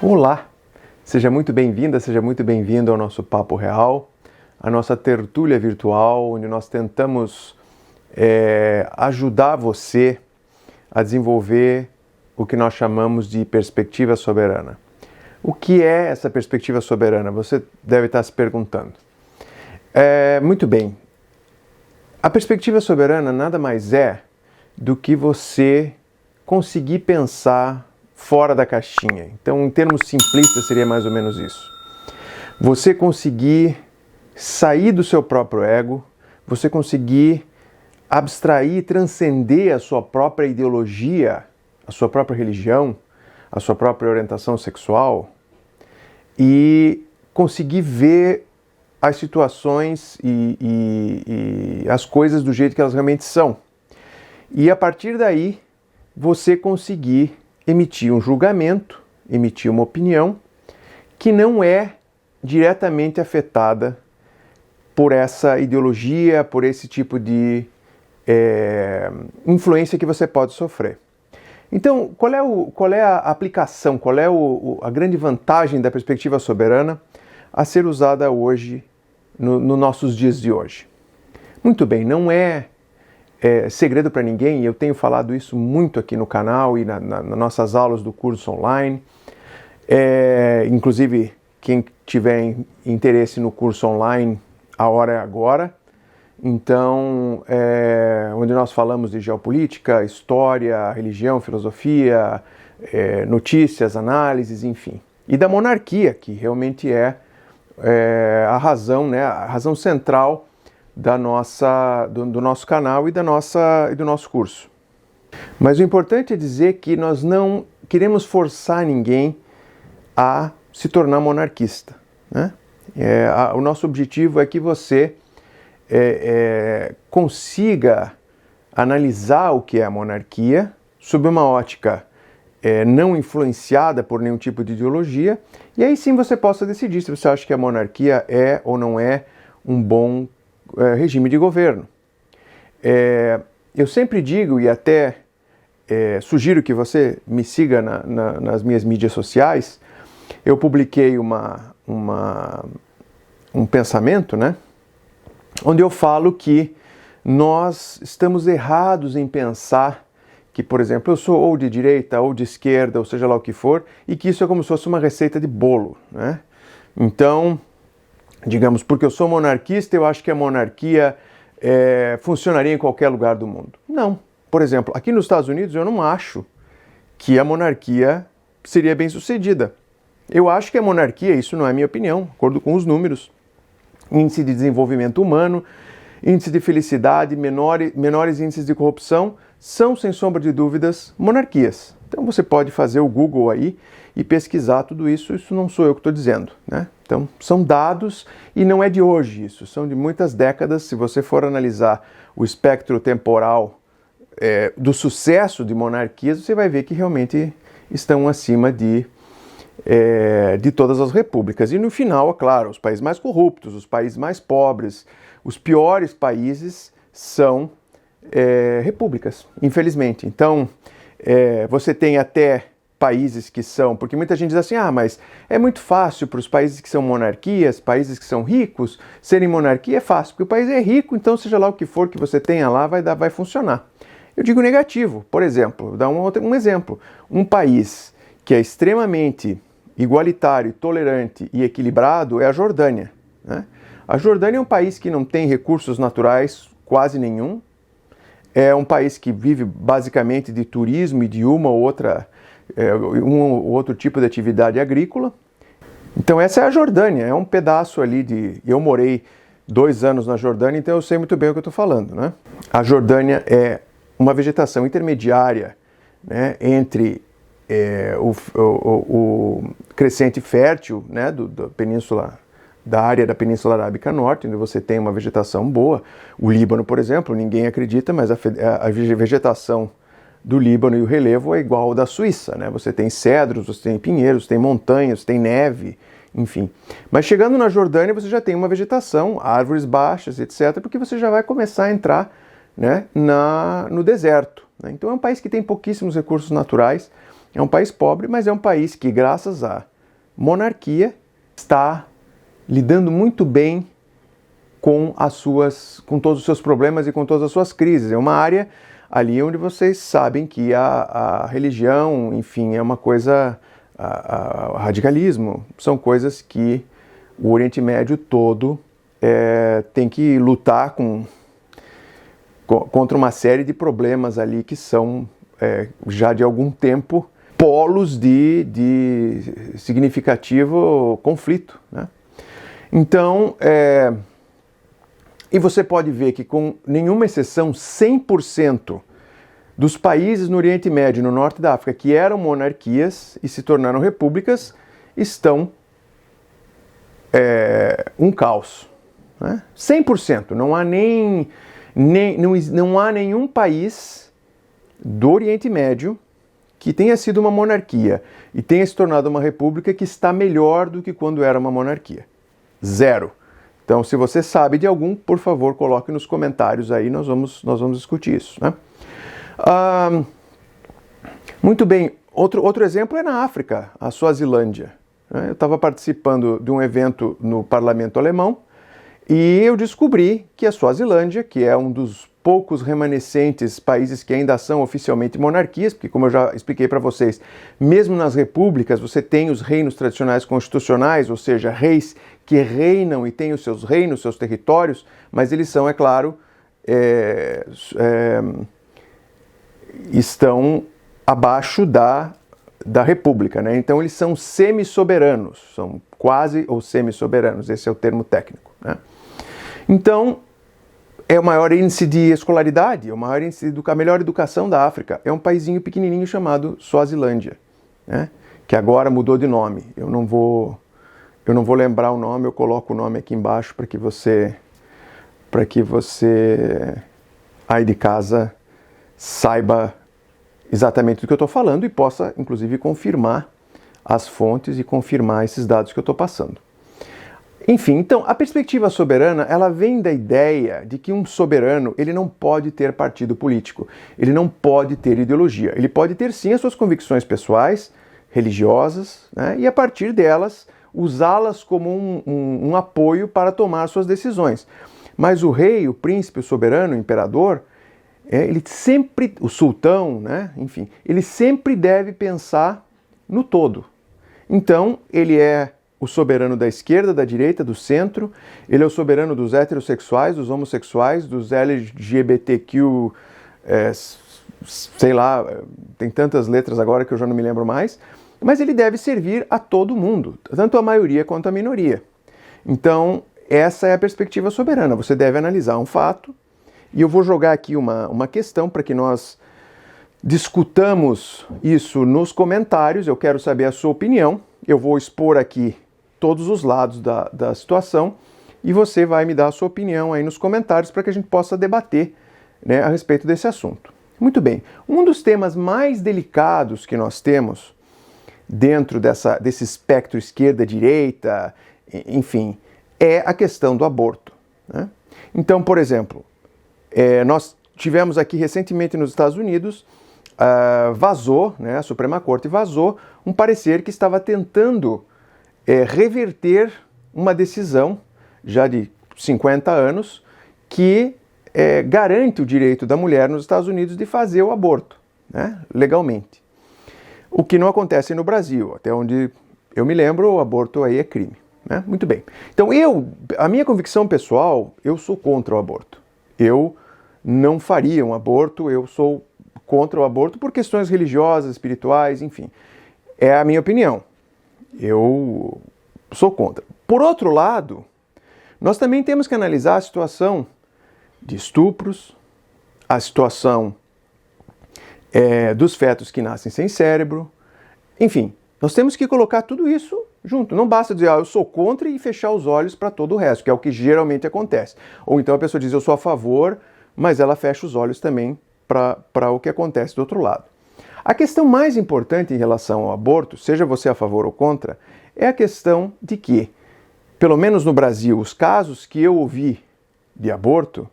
Olá, seja muito bem-vinda, seja muito bem-vindo ao nosso Papo Real, a nossa tertúlia virtual, onde nós tentamos ajudar você a desenvolver o que nós chamamos de perspectiva soberana. O que é essa perspectiva soberana? Você deve estar se perguntando. Muito bem, a perspectiva soberana nada mais é do que você conseguir pensar fora da caixinha. Então, em termos simplistas, seria mais ou menos isso. Você conseguir sair do seu próprio ego, você conseguir abstrair, transcender a sua própria ideologia, a sua própria religião, a sua própria orientação sexual e conseguir ver as situações e as coisas do jeito que elas realmente são. E a partir daí, você conseguir emitir um julgamento, emitir uma opinião que não é diretamente afetada por essa ideologia, por esse tipo de influência que você pode sofrer. Então, qual é a aplicação, qual é a grande vantagem da perspectiva soberana a ser usada hoje, nos nossos dias de hoje? Muito bem, não é segredo para ninguém, e eu tenho falado isso muito aqui no canal e nas nossas aulas do curso online. Inclusive, quem tiver interesse no curso online, a hora é agora. Então, onde nós falamos de geopolítica, história, religião, filosofia, notícias, análises, enfim. E da monarquia, que realmente é a razão, né, a razão central do nosso canal e do nosso curso. Mas o importante é dizer que nós não queremos forçar ninguém a se tornar monarquista, né? O nosso objetivo é que você consiga analisar o que é a monarquia sob uma ótica não influenciada por nenhum tipo de ideologia, e aí sim você possa decidir se você acha que a monarquia é ou não é um bom regime de governo. Eu sempre digo, e até sugiro que você me siga nas minhas mídias sociais, eu publiquei um pensamento, né, onde eu falo que nós estamos errados em pensar que, por exemplo, eu sou ou de direita ou de esquerda, ou seja lá o que for, e que isso é como se fosse uma receita de bolo, né? Então, digamos, porque eu sou monarquista, eu acho que a monarquia funcionaria em qualquer lugar do mundo. Não. Por exemplo, aqui nos Estados Unidos eu não acho que a monarquia seria bem sucedida. Eu acho que a monarquia, isso não é minha opinião, de acordo com os números, índice de desenvolvimento humano, índice de felicidade, menores índices de corrupção, são, sem sombra de dúvidas, monarquias. Então você pode fazer o Google aí e pesquisar tudo isso, isso não sou eu que estou dizendo, né? Então são dados e não é de hoje isso, são de muitas décadas. Se você for analisar o espectro temporal do sucesso de monarquias, você vai ver que realmente estão acima de todas as repúblicas. E no final, é claro, os países mais corruptos, os países mais pobres, os piores países são repúblicas, infelizmente. Então, você tem até países que são, porque muita gente diz assim, mas é muito fácil para os países que são monarquias, países que são ricos, serem monarquia é fácil, porque o país é rico, então seja lá o que for que você tenha lá, vai funcionar. Eu digo negativo. Por exemplo, vou dar um exemplo. Um país que é extremamente igualitário, tolerante e equilibrado é a Jordânia, né? A Jordânia é um país que não tem recursos naturais quase nenhum, é um país que vive basicamente de turismo e de um ou outro tipo de atividade agrícola. Então essa é a Jordânia, é um pedaço ali Eu morei 2 anos na Jordânia, então eu sei muito bem o que eu estou falando, né? A Jordânia é uma vegetação intermediária, né, entre o crescente fértil, né, da área da Península Arábica Norte, onde você tem uma vegetação boa. O Líbano, por exemplo, ninguém acredita, mas a vegetação do Líbano e o relevo é igual ao da Suíça, né? Você tem cedros, você tem pinheiros, tem montanhas, tem neve, enfim. Mas chegando na Jordânia, você já tem uma vegetação, árvores baixas, etc., porque você já vai começar a entrar, né, no deserto, né? Então é um país que tem pouquíssimos recursos naturais, é um país pobre, mas é um país que, graças a monarquia está lidando muito bem com todos os seus problemas e com todas as suas crises. É uma área ali onde vocês sabem que a religião, enfim, é uma coisa, o radicalismo, são coisas que o Oriente Médio todo tem que lutar contra uma série de problemas ali que são, já de algum tempo, polos de significativo conflito, né? Então, e você pode ver que, com nenhuma exceção, 100% dos países no Oriente Médio e no Norte da África que eram monarquias e se tornaram repúblicas estão um caos, né? 100%. Não há não há nenhum país do Oriente Médio que tenha sido uma monarquia e tenha se tornado uma república que está melhor do que quando era uma monarquia. Zero. Então, se você sabe de algum, por favor, coloque nos comentários aí, nós vamos discutir isso, né? Muito bem, outro exemplo é na África, a Suazilândia, né? Eu estava participando de um evento no parlamento alemão e eu descobri que a Suazilândia, que é um dos poucos remanescentes países que ainda são oficialmente monarquias, porque, como eu já expliquei para vocês, mesmo nas repúblicas você tem os reinos tradicionais constitucionais, ou seja, reis que reinam e têm os seus reinos, seus territórios, mas eles são, é claro, estão abaixo da república, né? Então eles são semi-soberanos, são quase ou semi-soberanos, esse é o termo técnico, né? Então, é o maior índice de escolaridade, é o maior índice a melhor educação da África. É um paísinho pequenininho chamado Suazilândia, né? Que agora mudou de nome. Eu não vou lembrar o nome, eu coloco o nome aqui embaixo para que você aí de casa saiba exatamente do que eu estou falando e possa, inclusive, confirmar as fontes e confirmar esses dados que eu estou passando. Enfim, então, a perspectiva soberana, ela vem da ideia de que um soberano, ele não pode ter partido político, ele não pode ter ideologia, ele pode ter sim as suas convicções pessoais, religiosas, né, e a partir delas, usá-las como um apoio para tomar suas decisões. Mas o rei, o príncipe, o soberano, o imperador, ele sempre, o sultão, né, enfim, ele sempre deve pensar no todo. Então, ele é o soberano da esquerda, da direita, do centro, ele é o soberano dos heterossexuais, dos homossexuais, dos LGBTQ, sei lá, tem tantas letras agora que eu já não me lembro mais, mas ele deve servir a todo mundo, tanto a maioria quanto a minoria. Então, essa é a perspectiva soberana, você deve analisar um fato, e eu vou jogar aqui uma questão para que nós discutamos isso nos comentários, eu quero saber a sua opinião, eu vou expor aqui todos os lados da situação e você vai me dar a sua opinião aí nos comentários para que a gente possa debater, né, a respeito desse assunto. Muito bem, um dos temas mais delicados que nós temos dentro desse espectro esquerda-direita, enfim, é a questão do aborto, né? Então, por exemplo, nós tivemos aqui recentemente nos Estados Unidos, vazou, né, a Suprema Corte vazou um parecer que estava tentando reverter uma decisão já de 50 anos que garante o direito da mulher nos Estados Unidos de fazer o aborto, né, legalmente. O que não acontece no Brasil, até onde eu me lembro, o aborto aí é crime, né? Muito bem. Então a minha convicção pessoal, eu sou contra o aborto. Eu não faria um aborto, eu sou contra o aborto por questões religiosas, espirituais, enfim. É a minha opinião. Eu sou contra. Por outro lado, nós também temos que analisar a situação de estupros, a situação dos fetos que nascem sem cérebro, enfim, nós temos que colocar tudo isso junto. Não basta dizer, eu sou contra e fechar os olhos para todo o resto, que é o que geralmente acontece. Ou então a pessoa diz, eu sou a favor, mas ela fecha os olhos também para o que acontece do outro lado. A questão mais importante em relação ao aborto, seja você a favor ou contra, é a questão de que, pelo menos no Brasil, os casos que eu ouvi de aborto,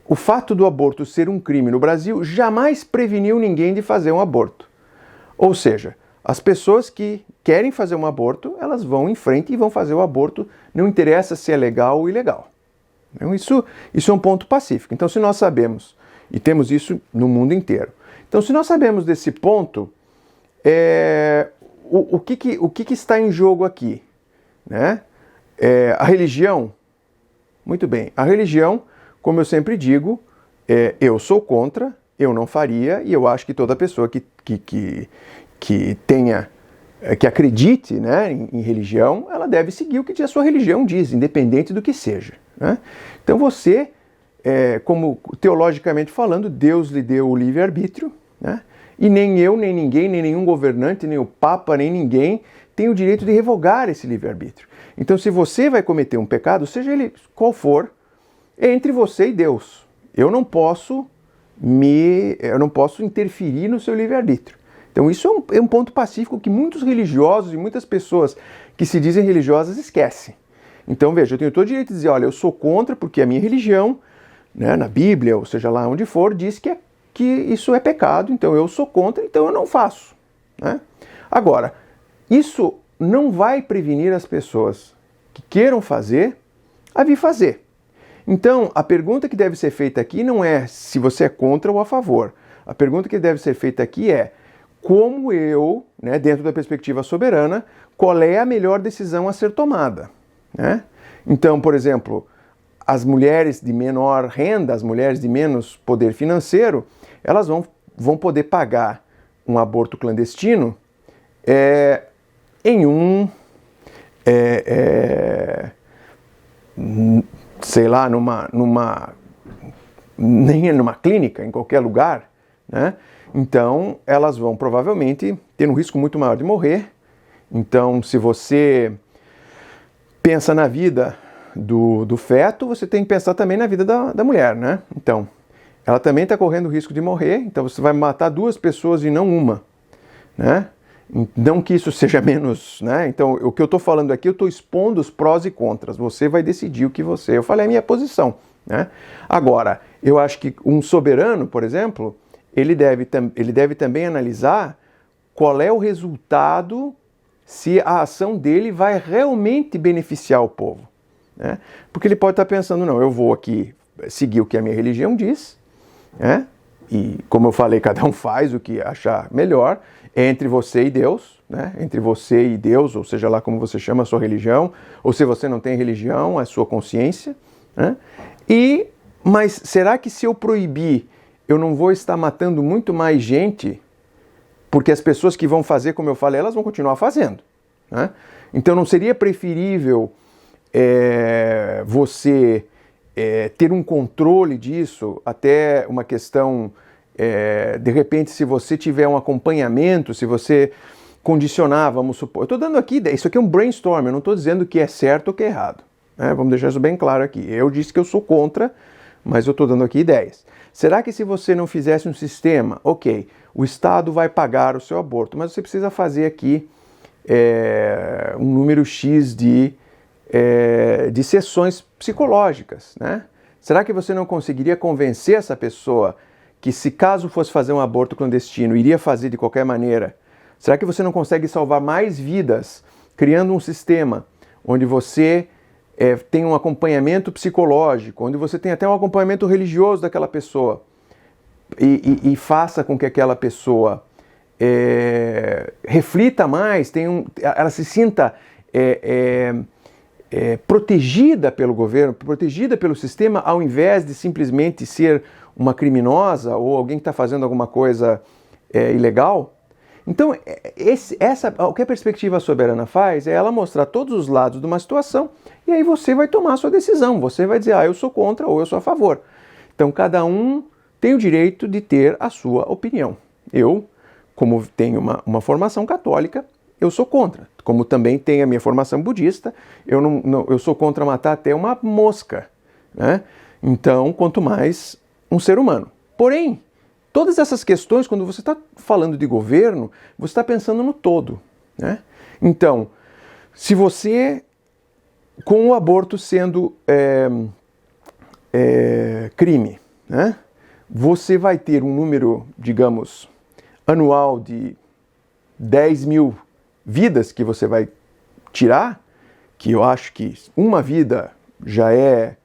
o fato do aborto ser um crime no Brasil jamais preveniu ninguém de fazer um aborto. Ou seja, As pessoas que querem fazer um aborto, elas vão em frente e vão fazer o aborto, não interessa se é legal ou ilegal. Então, isso é um ponto pacífico. Então, se nós sabemos, e temos isso no mundo inteiro, então se nós sabemos desse ponto, o que está em jogo aqui? Né? A religião? Muito bem, a religião, como eu sempre digo, eu sou contra, eu não faria, e eu acho que toda pessoa que acredite, né, em religião, ela deve seguir o que a sua religião diz, independente do que seja. Né? Então você, como teologicamente falando, Deus lhe deu o livre-arbítrio, né? E nem eu, nem ninguém, nem nenhum governante, nem o Papa, nem ninguém tem o direito de revogar esse livre-arbítrio. Então, se você vai cometer um pecado, seja ele qual for, é entre você e Deus. Eu não posso interferir no seu livre-arbítrio. Então, isso é um ponto pacífico que muitos religiosos e muitas pessoas que se dizem religiosas esquecem. Então, veja, eu tenho todo o direito de dizer, olha, eu sou contra porque a minha religião, né, na Bíblia, ou seja lá onde for, diz que isso é pecado, então eu sou contra, então eu não faço. Né? Agora, isso não vai prevenir as pessoas que queiram fazer a vir fazer. Então, a pergunta que deve ser feita aqui não é se você é contra ou a favor. A pergunta que deve ser feita aqui é como eu, né, dentro da perspectiva soberana, qual é a melhor decisão a ser tomada. Né? Então, por exemplo, as mulheres de menor renda, as mulheres de menos poder financeiro, elas vão poder pagar um aborto clandestino em sei lá, nem numa clínica, em qualquer lugar, né? Então, elas vão provavelmente ter um risco muito maior de morrer. Então, se você pensa na vida do feto, você tem que pensar também na vida da mulher, né? Então, ela também está correndo o risco de morrer, então você vai matar duas pessoas e não uma, né? Não que isso seja menos, né? Então, o que eu estou falando aqui, eu estou expondo os prós e contras. Você vai decidir o que você... Eu falei a minha posição, né? Agora, eu acho que um soberano, por exemplo, ele deve também analisar qual é o resultado, se a ação dele vai realmente beneficiar o povo, né? Porque ele pode estar pensando, não, eu vou aqui seguir o que a minha religião diz, né? E, como eu falei, cada um faz o que achar melhor, entre você e Deus, né? Entre você e Deus, ou seja lá como você chama a sua religião, ou se você não tem religião, a sua consciência, né? Mas será que se eu proibir, eu não vou estar matando muito mais gente? Porque as pessoas que vão fazer, como eu falei, elas vão continuar fazendo, né? Então não seria preferível você ter um controle disso, até uma questão, de repente, se você tiver um acompanhamento, se você condicionar, vamos supor... Eu estou dando aqui, isso aqui é um brainstorm, eu não estou dizendo que é certo ou que é errado, né? Vamos deixar isso bem claro aqui. Eu disse que eu sou contra, mas eu estou dando aqui ideias. Será que se você não fizesse um sistema, ok, o Estado vai pagar o seu aborto, mas você precisa fazer aqui um número X de sessões psicológicas, né? Será que você não conseguiria convencer essa pessoa que, se caso fosse fazer um aborto clandestino, iria fazer de qualquer maneira? Será que você não consegue salvar mais vidas criando um sistema onde você tem um acompanhamento psicológico, onde você tem até um acompanhamento religioso daquela pessoa e faça com que aquela pessoa reflita mais, ela se sinta protegida pelo governo, protegida pelo sistema, ao invés de simplesmente ser uma criminosa ou alguém que está fazendo alguma coisa ilegal? Então, o que a perspectiva soberana faz é ela mostrar todos os lados de uma situação e aí você vai tomar a sua decisão. Você vai dizer, eu sou contra ou eu sou a favor. Então, cada um tem o direito de ter a sua opinião. Eu, como tenho uma formação católica, eu sou contra. Como também tenho a minha formação budista, eu sou contra matar até uma mosca, né? Então, quanto mais um ser humano. Porém, todas essas questões, quando você está falando de governo, você está pensando no todo, né? Então, se você, com o aborto sendo crime, né, você vai ter um número, digamos, anual de 10.000 vidas que você vai tirar, que eu acho que uma vida já é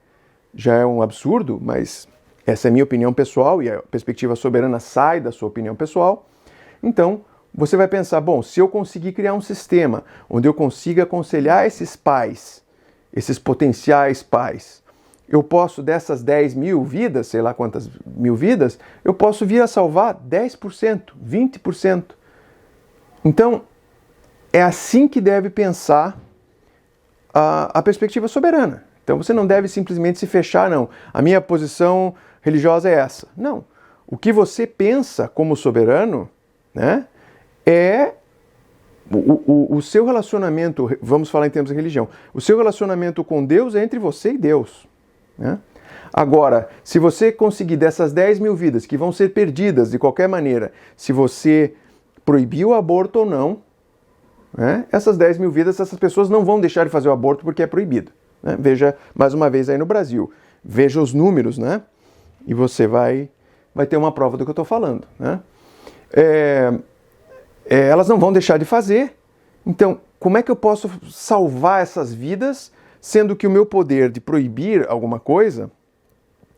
um absurdo, mas essa é a minha opinião pessoal e a perspectiva soberana sai da sua opinião pessoal. Então, você vai pensar, bom, se eu conseguir criar um sistema onde eu consiga aconselhar esses pais, esses potenciais pais, eu posso, dessas 10.000 vidas, sei lá quantas mil vidas, eu posso vir a salvar 10%, 20%. Então, é assim que deve pensar a perspectiva soberana. Então, você não deve simplesmente se fechar, não. A minha posição religiosa é essa. Não. O que você pensa como soberano, né, é o seu relacionamento, vamos falar em termos de religião, o seu relacionamento com Deus é entre você e Deus. Né? Agora, se você conseguir dessas 10.000 vidas que vão ser perdidas de qualquer maneira, se você proibir o aborto ou não, né, essas 10.000 vidas, essas pessoas não vão deixar de fazer o aborto porque é proibido. Né? Veja mais uma vez aí no Brasil, veja os números, né? E você vai ter uma prova do que eu estou falando. Né? Elas não vão deixar de fazer, então como é que eu posso salvar essas vidas, sendo que o meu poder de proibir alguma coisa,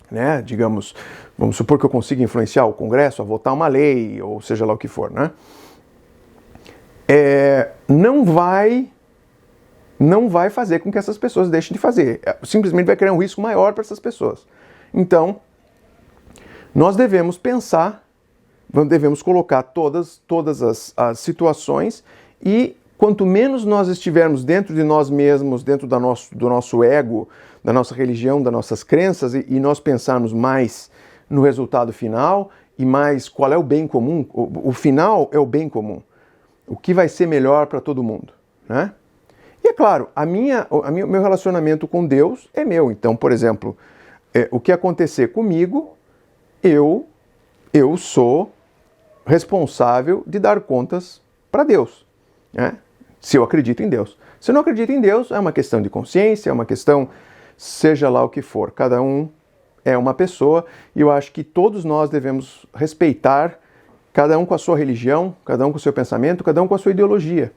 né, digamos, vamos supor que eu consiga influenciar o Congresso a votar uma lei, ou seja lá o que for, né, não vai fazer com que essas pessoas deixem de fazer, simplesmente vai criar um risco maior para essas pessoas. Então, nós devemos pensar, devemos colocar todas as situações e quanto menos nós estivermos dentro de nós mesmos, dentro do nosso ego, da nossa religião, das nossas crenças, e nós pensarmos mais no resultado final e mais qual é o bem comum, o final é o bem comum, o que vai ser melhor para todo mundo, né? E é claro, o meu relacionamento com Deus é meu. Então, por exemplo, o que acontecer comigo, eu sou responsável de dar contas para Deus, né? Se eu acredito em Deus. Se eu não acredito em Deus, é uma questão de consciência, é uma questão, seja lá o que for. Cada um é uma pessoa e eu acho que todos nós devemos respeitar cada um com a sua religião, cada um com o seu pensamento, cada um com a sua ideologia.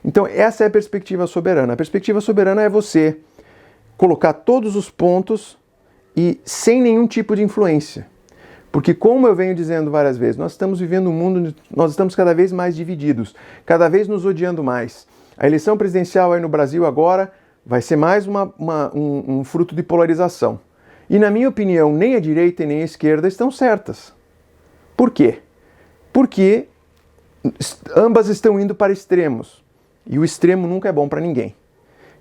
Então essa é a perspectiva soberana. A perspectiva soberana é você colocar todos os pontos e sem nenhum tipo de influência. Porque, como eu venho dizendo várias vezes, nós estamos vivendo um mundo onde nós estamos cada vez mais divididos, cada vez nos odiando mais. A eleição presidencial aí no Brasil agora vai ser mais um fruto de polarização. E, na minha opinião, nem a direita e nem a esquerda estão certas. Por quê? Porque ambas estão indo para extremos. E o extremo nunca é bom para ninguém.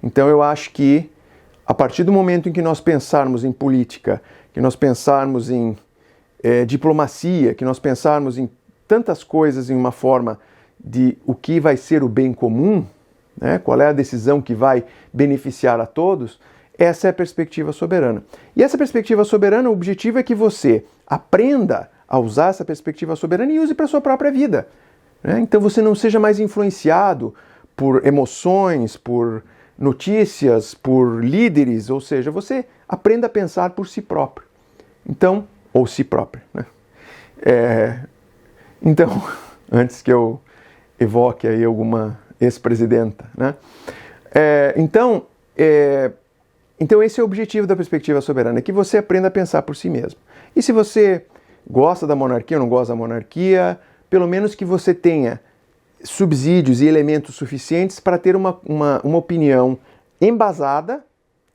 Então, eu acho que, a partir do momento em que nós pensarmos em política, que nós pensarmos em diplomacia, que nós pensarmos em tantas coisas em uma forma de o que vai ser o bem comum, né? Qual é a decisão que vai beneficiar a todos, essa é a perspectiva soberana. E essa perspectiva soberana, o objetivo é que você aprenda a usar essa perspectiva soberana e use para a sua própria vida. Né? Então você não seja mais influenciado por emoções, por notícias, por líderes, ou seja, você aprenda a pensar por si próprio. Então, ou si próprio, né? Então, antes que eu evoque aí alguma ex-presidenta, né? Então esse é o objetivo da perspectiva soberana, que você aprenda a pensar por si mesmo. E se você gosta da monarquia ou não gosta da monarquia, pelo menos que você tenha subsídios e elementos suficientes para ter uma opinião embasada,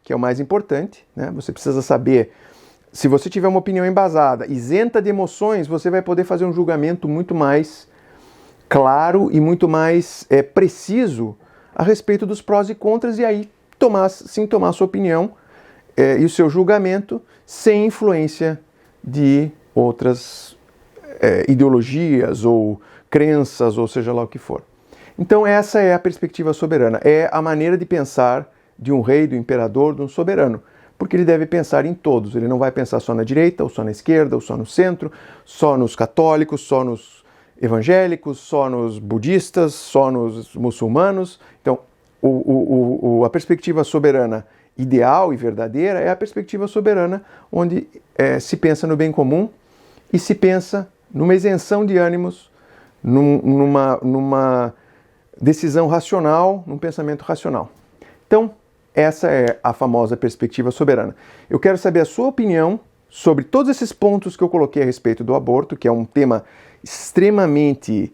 que é o mais importante, né? Você precisa saber. Se você tiver uma opinião embasada, isenta de emoções, você vai poder fazer um julgamento muito mais claro e muito mais preciso a respeito dos prós e contras e aí tomar a sua opinião e o seu julgamento sem influência de outras ideologias ou crenças, ou seja lá o que for. Então essa é a perspectiva soberana, é a maneira de pensar de um rei, do imperador, de um soberano. Porque ele deve pensar em todos, ele não vai pensar só na direita, ou só na esquerda, ou só no centro, só nos católicos, só nos evangélicos, só nos budistas, só nos muçulmanos. Então, a perspectiva soberana ideal e verdadeira é a perspectiva soberana onde se pensa no bem comum e se pensa numa isenção de ânimos numa decisão racional, num pensamento racional. Então, essa é a famosa perspectiva soberana. Eu quero saber a sua opinião sobre todos esses pontos que eu coloquei a respeito do aborto, que é um tema extremamente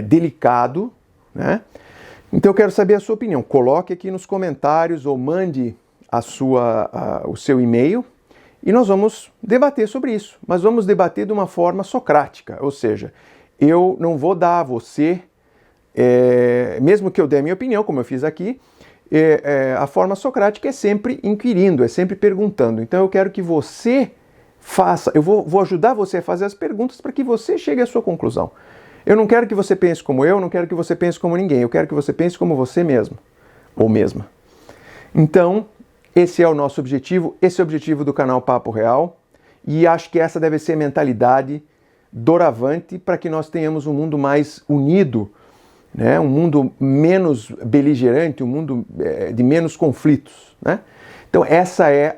delicado, né? Então eu quero saber a sua opinião. Coloque aqui nos comentários ou mande o seu e-mail e nós vamos debater sobre isso. Mas vamos debater de uma forma socrática, ou seja, eu não vou dar a você, mesmo que eu dê a minha opinião, como eu fiz aqui, a forma socrática é sempre inquirindo, é sempre perguntando. Então eu quero que você faça, eu vou ajudar você a fazer as perguntas para que você chegue à sua conclusão. Eu não quero que você pense como eu, não quero que você pense como ninguém, eu quero que você pense como você mesmo, ou mesma. Então, esse é o nosso objetivo, esse é o objetivo do canal Papo Real, e acho que essa deve ser a mentalidade doravante para que nós tenhamos um mundo mais unido, né? Um mundo menos beligerante, um mundo de menos conflitos, né? Então essa é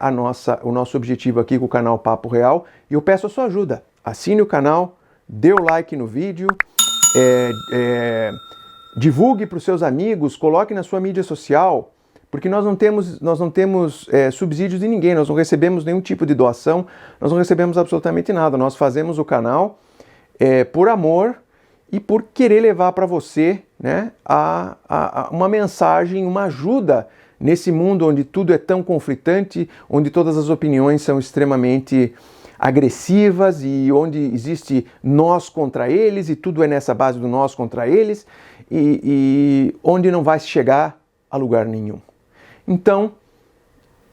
o nosso objetivo aqui com o canal Papo Real, e eu peço a sua ajuda. Assine o canal, dê o like no vídeo, divulgue para os seus amigos, coloque na sua mídia social, porque nós não temos subsídios de ninguém, nós não recebemos nenhum tipo de doação, nós não recebemos absolutamente nada. Nós fazemos o canal por amor e por querer levar para você, né, uma mensagem, uma ajuda nesse mundo onde tudo é tão conflitante, onde todas as opiniões são extremamente agressivas e onde existe nós contra eles e tudo é nessa base do nós contra eles e onde não vai se chegar a lugar nenhum. Então,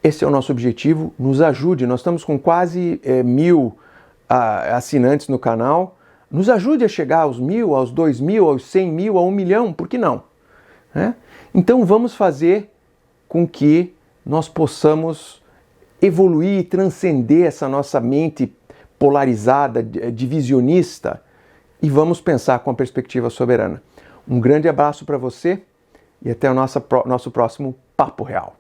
esse é o nosso objetivo, nos ajude, nós estamos com quase 1.000 assinantes no canal, nos ajude a chegar aos 1.000, aos 2.000, aos 100.000, a 1 milhão, por que não? Né? Então vamos fazer com que nós possamos evoluir e transcender essa nossa mente polarizada, divisionista, e vamos pensar com a perspectiva soberana. Um grande abraço para você e até o nosso próximo Papo Real.